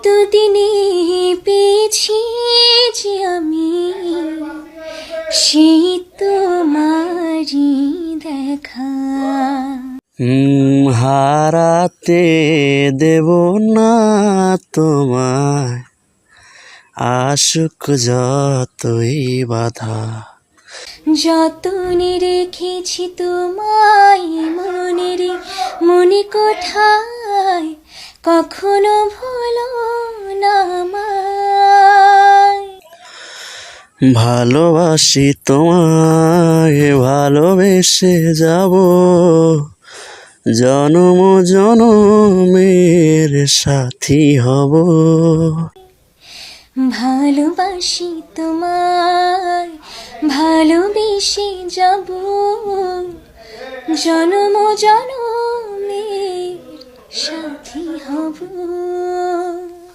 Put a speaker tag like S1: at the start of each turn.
S1: এতদিনে পেয়েছি যে আমি সেই তোমারই দেখা।
S2: হারাতে দেব না তোমায়, আশুক যতই বাধা।
S1: যতনে রেখেছি তোমায় মনে কোঠায়, কখনো ভুলো না আমায়।
S2: ভালোবাসি তোমায়, ভালোবেসে যাব, জনম জনমের সাথী হব।
S1: ভালোবাসি তোমায়, ভালোবেসে যাব, জনম জনমের সাথী হব।